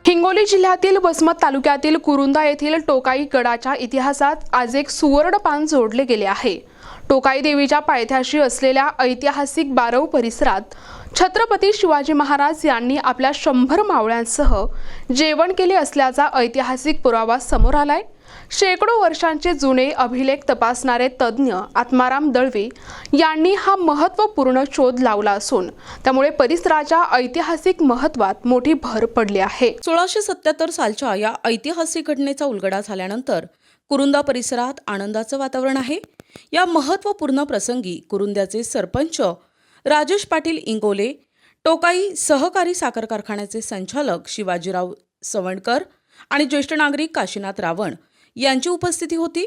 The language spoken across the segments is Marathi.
हिंगोली जिल्ह्यातील वसमत तालुक्यातील कुरुंदा येथील टोकाई गडाच्या इतिहासात आज एक सुवर्ण पान जोडले गेले आहे। टोकाई देवीच्या पायथ्याशी असलेल्या ऐतिहासिक बारव परिसरात छत्रपती शिवाजी महाराज यांनी आपल्या 100 मावळ्यांसह जेवण केले असल्याचा ऐतिहासिक पुरावा समोर आलाय। शेकडो वर्षांचे जुने अभिलेख तपासणारे तज्ञ आत्माराम दळवी यांनी हा महत्त्वपूर्ण शोध लावला असून त्यामुळे परिसराच्या ऐतिहासिक महत्त्वात मोठी भर पडली आहे। 1677 सालच्या या ऐतिहासिक घटनेचा उलगडा झाल्यानंतर कुरुंदा परिसरात आनंदाचं वातावरण आहे। या महत्त्वपूर्ण प्रसंगी कुरुंद्याचे सरपंच राजेश पाटील इंगोले, टोकाई सहकारी साखर कारखान्याचे संचालक शिवाजीराव सवंडकर आणि ज्येष्ठ नागरिक काशीनाथ रावण यांची उपस्थिती होती।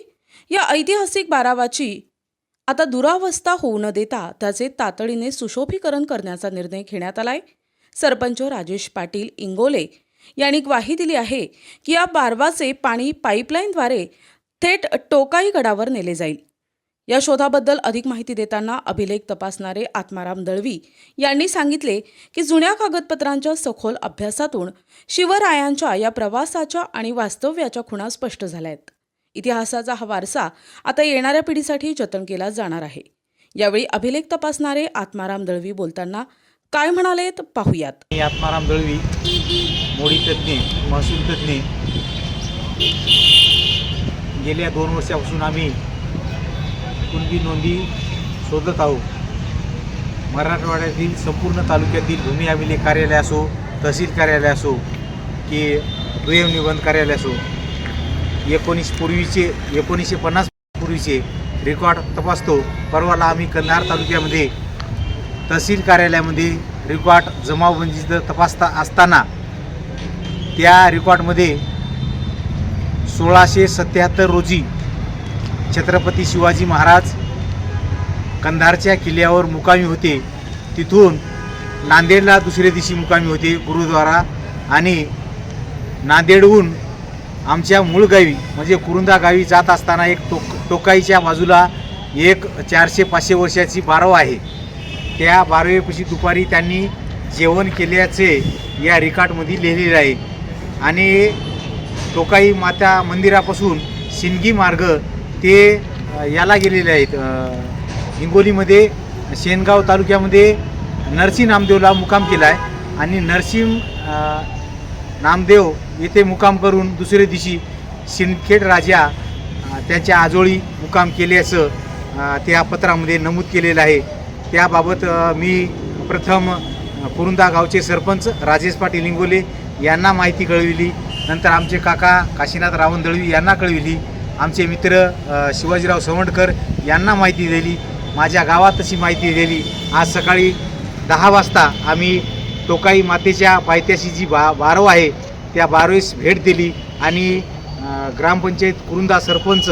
या ऐतिहासिक बारावाची आता दुरावस्था होऊ न देता त्याचे तातडीने सुशोभीकरण करण्याचा निर्णय घेण्यात आलाय। सरपंच राजेश पाटील इंगोले यांनी ग्वाही दिली आहे की या बारवाचे पाणी पाईपलाईनद्वारे थेट टोकाई गडावर नेले जाईल। या शोधाबद्दल अधिक माहिती देताना अभिलेख तपासणारे आत्माराम दळवी यांनी सांगितले की जुन्या कागदपत्रांच्या सखोल अभ्यासातून शिवरायांच्या या प्रवासाच्या आणि वास्तव्याच्या खुणा स्पष्ट झाल्या आहेत। इतिहासाचा हा वारसा आता येणाऱ्या पिढीसाठी जतन केला जाणार आहे। यावेळी अभिलेख तपासणारे आत्माराम दळवी बोलताना काय म्हणालेत पाहूयात। आत्माराम दळवी, मोडी तज्ञ, महसूल तज्ञ, गेल्या 2 वर्षापासून आम्ही कुणबी नोंदी शोधत आहोत। मराठवाड्यातील संपूर्ण तालुक्यातील भूमी अभिलेख कार्यालय असो, तहसील कार्यालय असो की दुय्यम निबंध कार्यालय असो, 1950 पूर्वीचे रेकॉर्ड तपासतो। परवाला आम्ही कंधार तालुक्यामध्ये तहसील कार्यालयामध्ये रेकॉर्ड जमावबंदीचं तपासता असताना त्या रेकॉर्डमध्ये 1677 रोजी छत्रपती शिवाजी महाराज कंधारच्या किल्ल्यावर मुकामी होते। तिथून नांदेडला दुसऱ्या दिवशी मुकामी होते गुरुद्वारा, आणि नांदेडहून आमच्या मूळ गावी म्हणजे कुरुंदा गावी जात असताना एक टोकाईच्या बाजूला एक 400-500 वर्षाची बारव आहे। त्या बारवेपाशी दुपारी त्यांनी जेवण केल्याचे या रेकॉर्डमध्ये लिहिलेले आहे। आणि टोकाई माता मंदिरापासून सिंदगी मार्ग ते याला गेलेले आहेत। हिंगोलीमध्ये शेनगाव तालुक्यामध्ये नरसिंह नामदेवला मुक्काम केला आहे, आणि नरसिंह नामदेव येथे मुक्काम करून दुसऱ्या दिवशी सिंदखेड राजा त्यांच्या आजोळी मुक्काम केल्याचं त्या पत्रामध्ये नमूद केलेलं आहे। त्याबाबत मी प्रथम कुरुंदा गावचे सरपंच राजेश पाटील इंगोले यांना माहिती कळविली, नंतर आमचे काका काशीनाथ रावण दळवी यांना कळविली, आमचे मित्र शिवाजीराव सवंडकर यांना माहिती दिली, माझ्या गावात तशी माहिती दिली। आज सकाळी 10 वाजता आम्ही टोकाई मातेच्या पायथ्याशी जी बारव आहे त्या बारवेस भेट दिली, आणि ग्रामपंचायत कुरुंदा सरपंच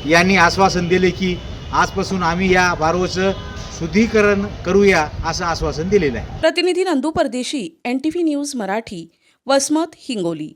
यांनी आश्वासन दिले की आजपासून आम्ही या बारवचं शुद्धीकरण करूया असं आश्वासन दिलेलं आहे। प्रतिनिधी नंदू परदेशी, NTV न्यूज मराठी, वसमत, हिंगोली।